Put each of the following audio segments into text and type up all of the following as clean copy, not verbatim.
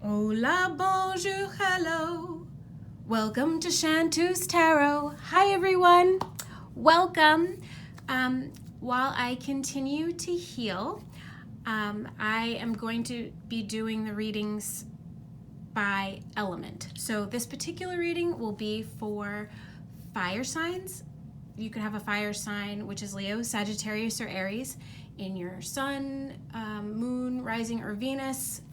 Hola, bonjour, hello. Welcome to Chantus Tarot. Hi, everyone. Welcome. While I continue to heal, I am going to be doing the readings by element. So this particular reading will be for fire signs. You could have a fire sign, which is Leo, Sagittarius, or Aries, in your sun, moon, rising, or Venus.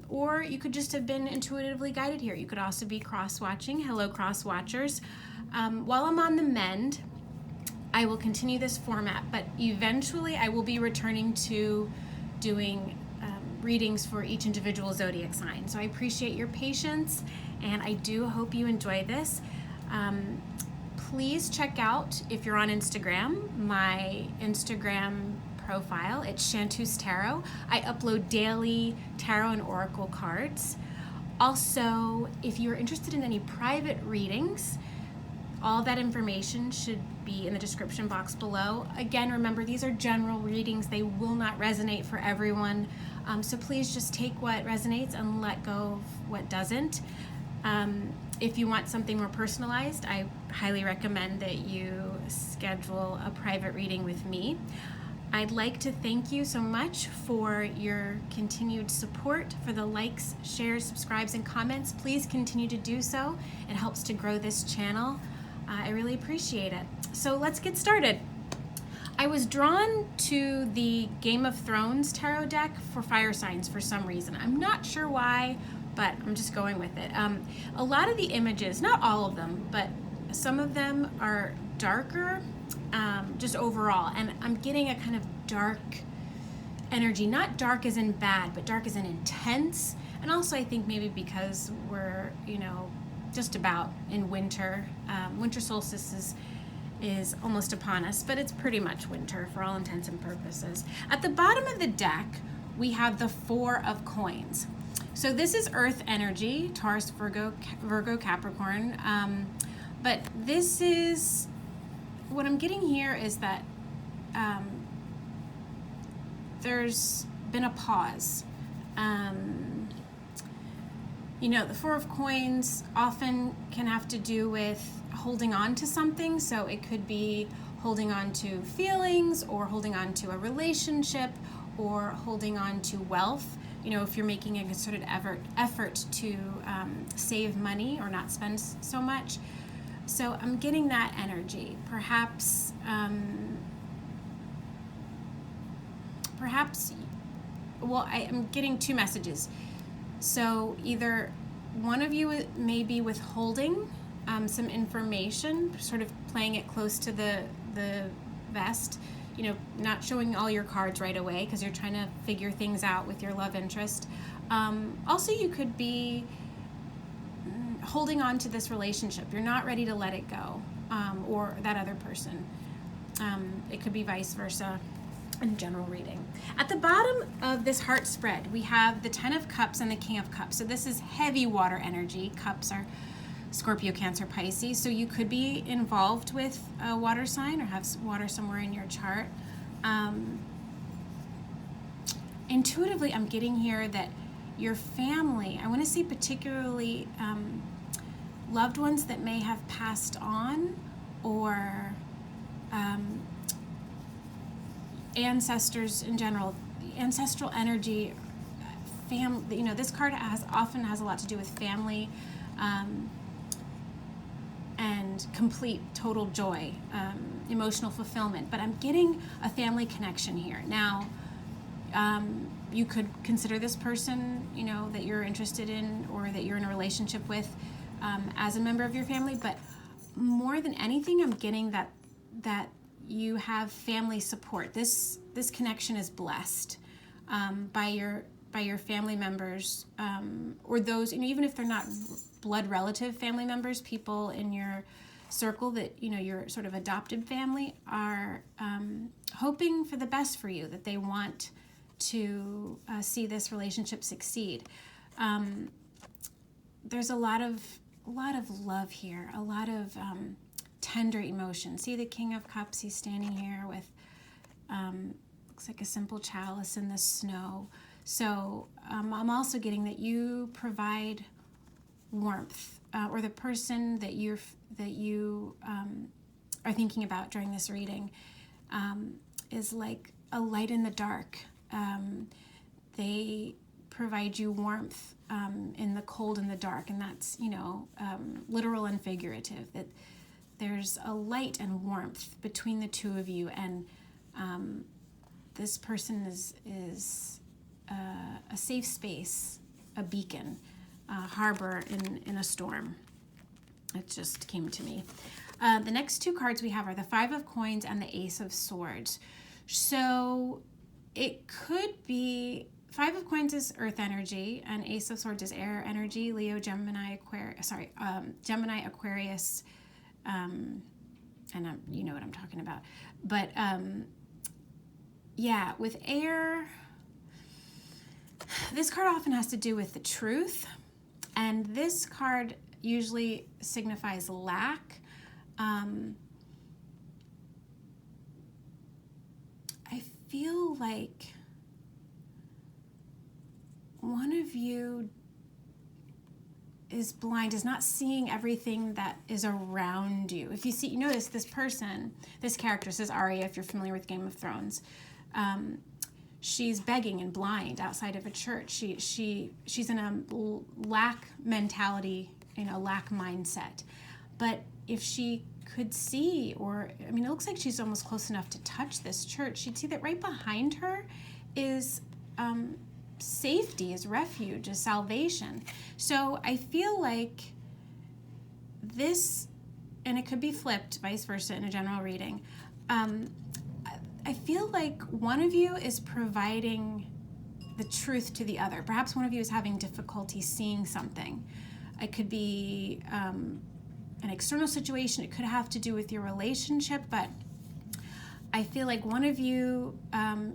Or you could just have been intuitively guided here. You could also be cross-watching. Hello, cross-watchers. While I'm on the mend, I will continue this format, but eventually I will be returning to doing readings for each individual zodiac sign. So I appreciate your patience, and I do hope you enjoy this. Please check out, if you're on Instagram, my Instagram profile. It's Chantus Tarot. I upload daily tarot and oracle cards. Also, if you're interested in any private readings, all that information should be in the description box below. Again, remember, these are general readings. They will not resonate for everyone. So please just take what resonates and let go of what doesn't. If you want something more personalized, I highly recommend that you schedule a private reading with me. I'd like to thank you so much for your continued support, for the likes, shares, subscribes, and comments. Please continue to do so. It helps to grow this channel. I really appreciate it. So let's get started. I was drawn to the Game of Thrones tarot deck for fire signs for some reason. I'm not sure why, but I'm just going with it. A lot of the images, not all of them, but some of them are darker, just overall, and I'm getting a kind of dark energy, not dark as in bad, but dark as in intense. And also I think maybe because we're, just about in winter. Winter solstice is almost upon us, but it's pretty much winter for all intents and purposes. At the bottom of the deck, we have the Four of Coins. So this is Earth energy, Taurus, Virgo, Capricorn. But this is, what I'm getting here is that there's been a pause. The Four of Coins often can have to do with holding on to something. So it could be holding on to feelings, or holding on to a relationship, or holding on to wealth. If you're making a concerted effort to save money or not spend so much. So I'm getting that energy. Perhaps, I'm getting two messages. So either one of you may be withholding some information, sort of playing it close to the vest, not showing all your cards right away because you're trying to figure things out with your love interest. Also, you could be holding on to this relationship. You're not ready to let it go, or that other person. It could be vice versa in general reading. At the bottom of this heart spread, we have the Ten of Cups and the King of Cups. So this is heavy water energy. Cups are Scorpio, Cancer, Pisces. So you could be involved with a water sign or have water somewhere in your chart. Intuitively, I'm getting here that your family, I want to see particularly loved ones that may have passed on, or ancestors in general, ancestral energy, family. This card often has a lot to do with family, and complete, total joy, emotional fulfillment. But I'm getting a family connection here. Now, you could consider this person, that you're interested in or that you're in a relationship with, as a member of your family. But more than anything, I'm getting that you have family support. This connection is blessed by your family members, or those, even if they're not blood relative family members, people in your circle that your sort of adopted family are hoping for the best for you, that they want to see this relationship succeed. There's a lot of love here, a lot of tender emotion. See the King of Cups, he's standing here with, looks like a simple chalice in the snow. So I'm also getting that you provide warmth, or the person that you are thinking about during this reading is like a light in the dark. They provide you warmth in the cold and the dark, and that's, literal and figurative, that there's a light and warmth between the two of you, and this person is a safe space, a beacon, a harbor in a storm. It just came to me. The next two cards we have are the Five of Coins and the Ace of Swords. So it could be, Five of Coins is earth energy and Ace of Swords is air energy, Leo, Gemini, Gemini, Aquarius, and you know what I'm talking about. But yeah, with air, this card often has to do with the truth, and this card usually signifies lack. I feel like one of you is blind, is not seeing everything that is around you. If you notice this person, this character, this is Arya, if you're familiar with Game of Thrones, she's begging and blind outside of a church. She's in a lack mentality, lack mindset. But if she could see, it looks like she's almost close enough to touch this church, she'd see that right behind her is safety, is refuge, is salvation. So I feel like this, and it could be flipped, vice versa in a general reading, I feel like one of you is providing the truth to the other. Perhaps one of you is having difficulty seeing something. It could be an external situation. It could have to do with your relationship, but I feel like one of you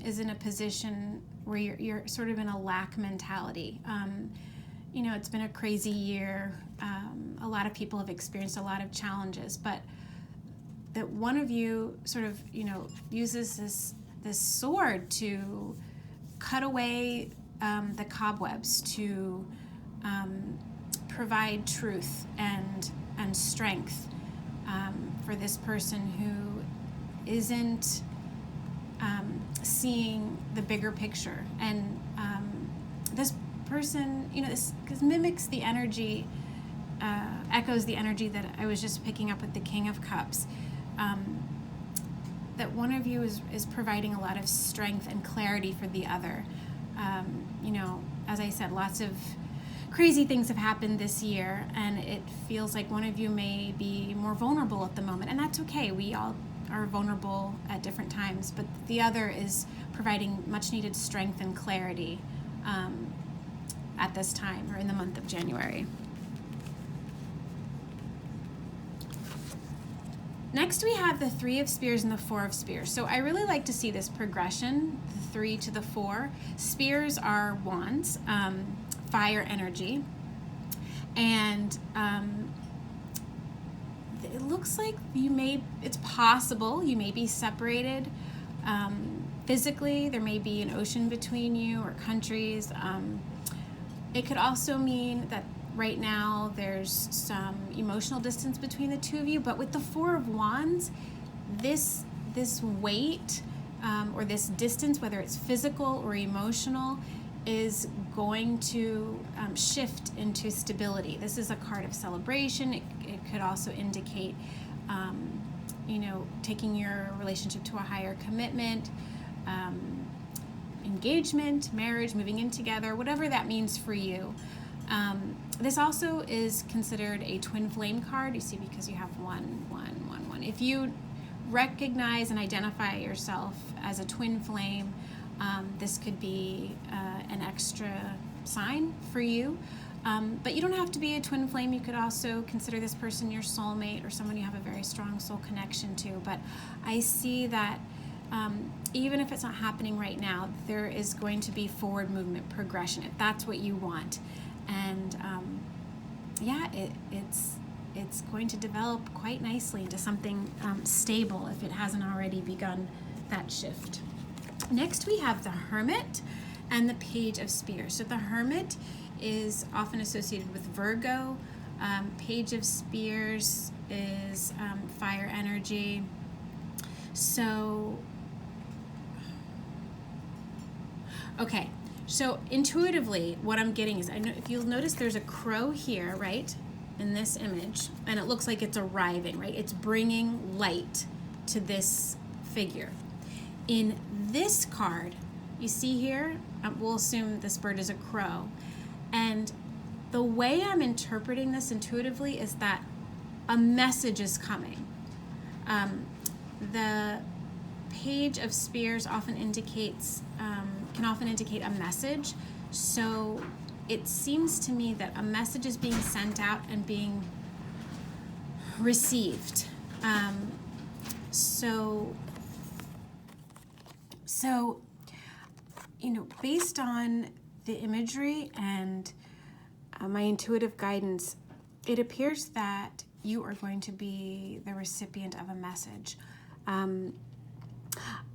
is in a position where you're sort of in a lack mentality. It's been a crazy year. A lot of people have experienced a lot of challenges, but that one of you sort of, uses this sword to cut away the cobwebs, to provide truth and strength for this person who isn't seeing the bigger picture. And this person, this mimics the energy, echoes the energy that I was just picking up with the King of Cups. That one of you is providing a lot of strength and clarity for the other. As I said, lots of crazy things have happened this year, and it feels like one of you may be more vulnerable at the moment, and that's okay. We all are vulnerable at different times, but the other is providing much needed strength and clarity at this time, or in the month of January. Next, we have the Three of Spears and the Four of Spears. So I really like to see this progression, the 3 to the 4. Spears are wands, fire energy, and it looks like it's possible you may be separated physically. There may be an ocean between you, or countries. It could also mean that right now there's some emotional distance between the two of you, but with the Four of Wands, this weight or this distance, whether it's physical or emotional, is going to shift into stability. This is a card of celebration. It could also indicate taking your relationship to a higher commitment, engagement, marriage, moving in together, whatever that means for you. This also is considered a twin flame card, you see, because you have 1, 1, 1, 1. If you recognize and identify yourself as a twin flame, this could be an extra sign for you. But you don't have to be a twin flame. You could also consider this person your soulmate, or someone you have a very strong soul connection to. But I see that even if it's not happening right now, there is going to be forward movement, progression, if that's what you want. And it's going to develop quite nicely into something stable if it hasn't already begun that shift. Next, we have the Hermit. and the Page of Spears. So the Hermit is often associated with Virgo. Page of Spears is fire energy. So, okay. So intuitively, what I'm getting is, I know if you'll notice, there's a crow here, right, in this image, and it looks like it's arriving, right? It's bringing light to this figure. In this card, you see here, we'll assume this bird is a crow, and the way I'm interpreting this intuitively is that a message is coming. The Page of Spears often indicates, can often indicate a message. So it seems to me that a message is being sent out and being received. So, based on the imagery and my intuitive guidance, it appears that you are going to be the recipient of a message.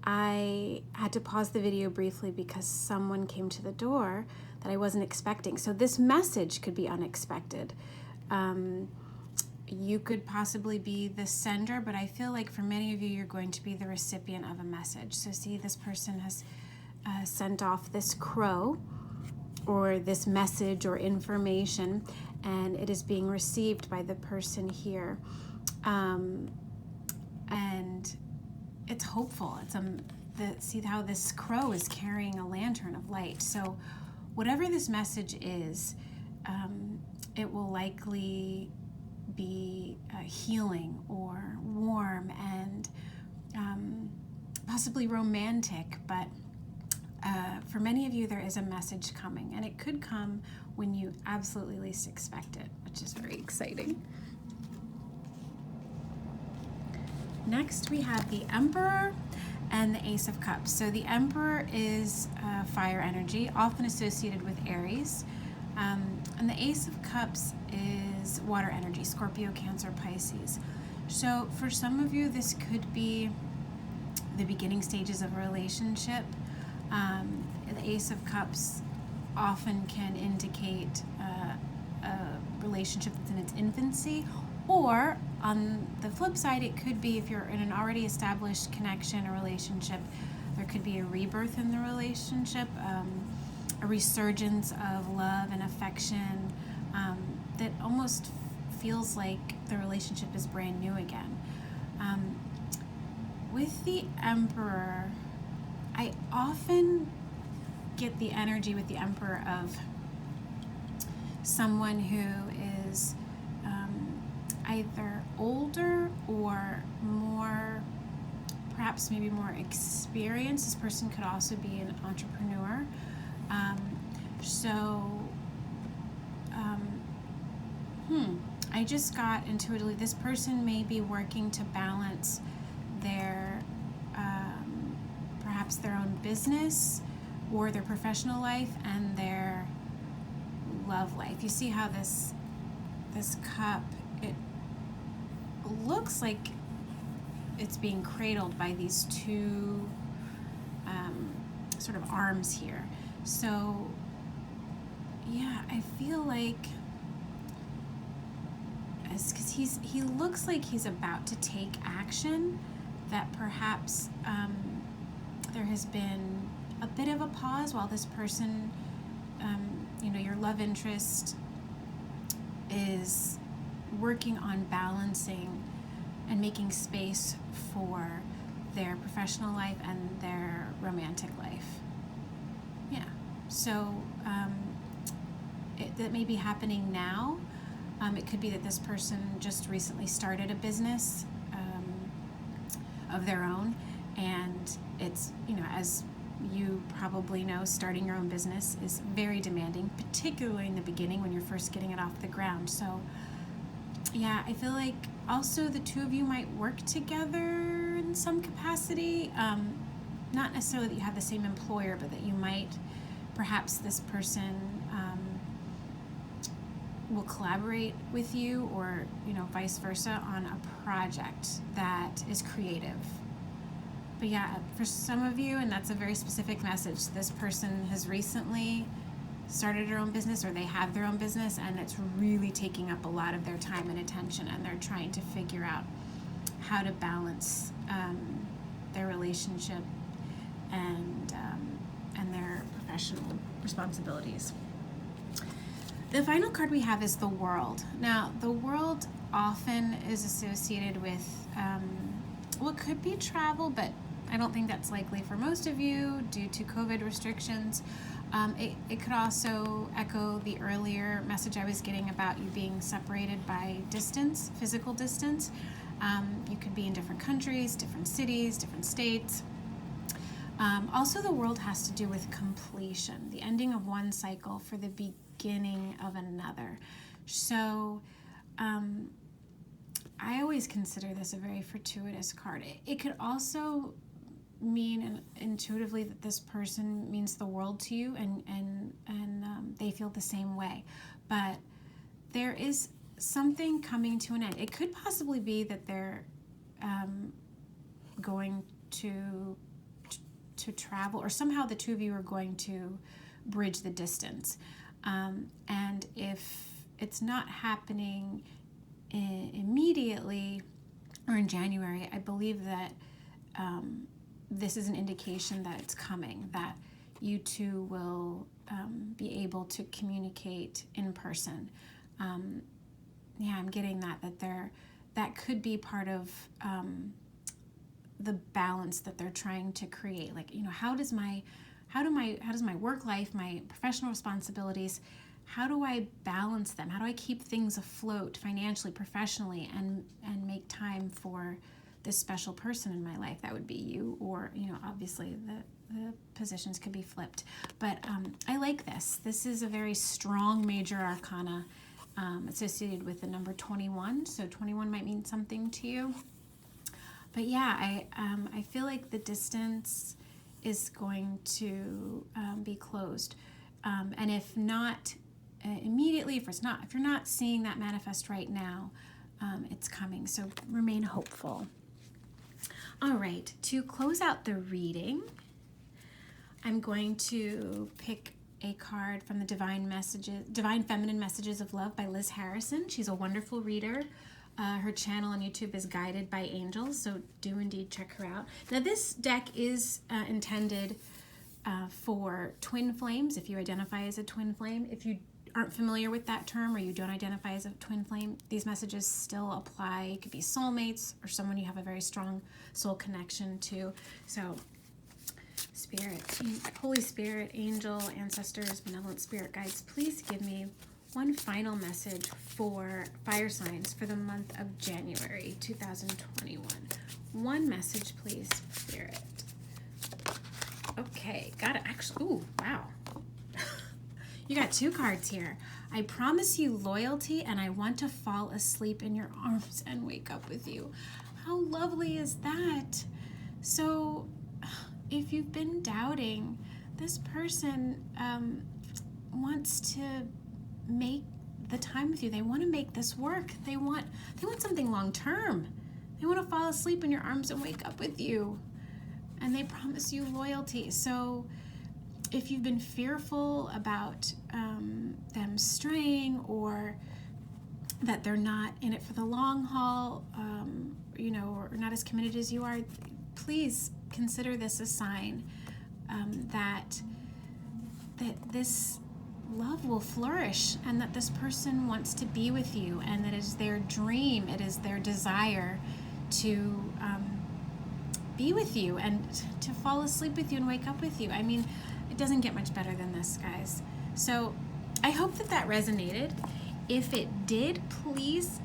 I had to pause the video briefly because someone came to the door that I wasn't expecting. So this message could be unexpected. You could possibly be the sender, but I feel like for many of you, you're going to be the recipient of a message. So see, this person has sent off this crow or this message or information, and it is being received by the person here. And it's hopeful. See how this crow is carrying a lantern of light. So whatever this message is, it will likely be healing or warm and possibly romantic, but for many of you, there is a message coming, and it could come when you absolutely least expect it, which is very exciting. Next, we have the Emperor and the Ace of Cups. So the Emperor is fire energy, often associated with Aries. And the Ace of Cups is water energy, Scorpio, Cancer, Pisces. So for some of you, this could be the beginning stages of a relationship. The Ace of Cups often can indicate a relationship that's in its infancy, or on the flip side, it could be if you're in an already established connection or relationship, there could be a rebirth in the relationship, a resurgence of love and affection that almost feels like the relationship is brand new again. With the Emperor, I often get the energy with the Emperor of someone who is either older or more, perhaps maybe more experienced. This person could also be an entrepreneur. I just got intuitively, this person may be working to balance their, perhaps their own business or their professional life and their love life. You see how this cup, it looks like it's being cradled by these two sort of arms here. So yeah, I feel like, because he looks like he's about to take action, that perhaps there has been a bit of a pause while this person, your love interest is working on balancing and making space for their professional life and their romantic life. Yeah, so that may be happening now. It could be that this person just recently started a business of their own, and it's, as you probably know, starting your own business is very demanding, particularly in the beginning when you're first getting it off the ground. So yeah, I feel like also the two of you might work together in some capacity. Not necessarily that you have the same employer, but that you might, perhaps this person will collaborate with you, or vice versa, on a project that is creative. But yeah, for some of you, and that's a very specific message, this person has recently started their own business, or they have their own business, and it's really taking up a lot of their time and attention, and they're trying to figure out how to balance their relationship and their professional responsibilities. The final card we have is the World. Now, the World often is associated with what could be travel, but I don't think that's likely for most of you due to COVID restrictions. It could also echo the earlier message I was getting about you being separated by distance, physical distance. You could be in different countries, different cities, different states. Also, the World has to do with completion, the ending of one cycle for the beginning of another. So I always consider this a very fortuitous card. It could also mean intuitively that this person means the world to you, and they feel the same way. But there is something coming to an end. It could possibly be that they're going to travel, or somehow the two of you are going to bridge the distance. And if it's not happening immediately or in January, I believe that this is an indication that it's coming, that you two will be able to communicate in person. I'm getting that could be part of the balance that they're trying to create. Like, how does my work life, my professional responsibilities, how do I balance them? How do I keep things afloat financially, professionally, and make time for this special person in my life? That would be you, or obviously the positions could be flipped. But I like this. This is a very strong major arcana associated with the number 21. So 21 might mean something to you. But yeah, I feel like the distance is going to be closed, and if not immediately, if you're not seeing that manifest right now, it's coming. So remain hopeful. All right, to close out the reading, I'm going to pick a card from the Divine Feminine Messages of Love by Liz Harrison. She's a wonderful reader. Her channel on YouTube is Guided by Angels, so do indeed check her out. Now, this deck is intended for twin flames, if you identify as a twin flame. If you aren't familiar with that term, or you don't identify as a twin flame, these messages still apply. It could be soulmates or someone you have a very strong soul connection to. So Spirit, Holy Spirit, angel, ancestors, benevolent spirit guides, please give me one final message for fire signs for the month of January 2021. One message, please, Spirit. Okay, got it. Actually, ooh, wow. You got two cards here. I promise you loyalty, and I want to fall asleep in your arms and wake up with you. How lovely is that? So if you've been doubting, this person wants to make the time with you. They want to make this work. They want something long term. They want to fall asleep in your arms and wake up with you. And they promise you loyalty. So if you've been fearful about them straying, or that they're not in it for the long haul, or not as committed as you are, please consider this a sign that this love will flourish, and that this person wants to be with you, and that it is their dream, it is their desire to be with you and to fall asleep with you and wake up with you. I mean, it doesn't get much better than this, guys. So I hope that resonated. If it did, please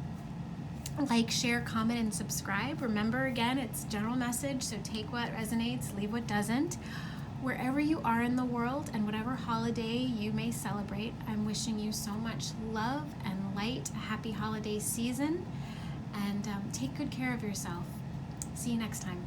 like, share, comment, and subscribe. Remember, again, it's general message, so take what resonates, leave what doesn't. Wherever you are in the world and whatever holiday you may celebrate, I'm wishing you so much love and light, a happy holiday season, and take good care of yourself. See you next time.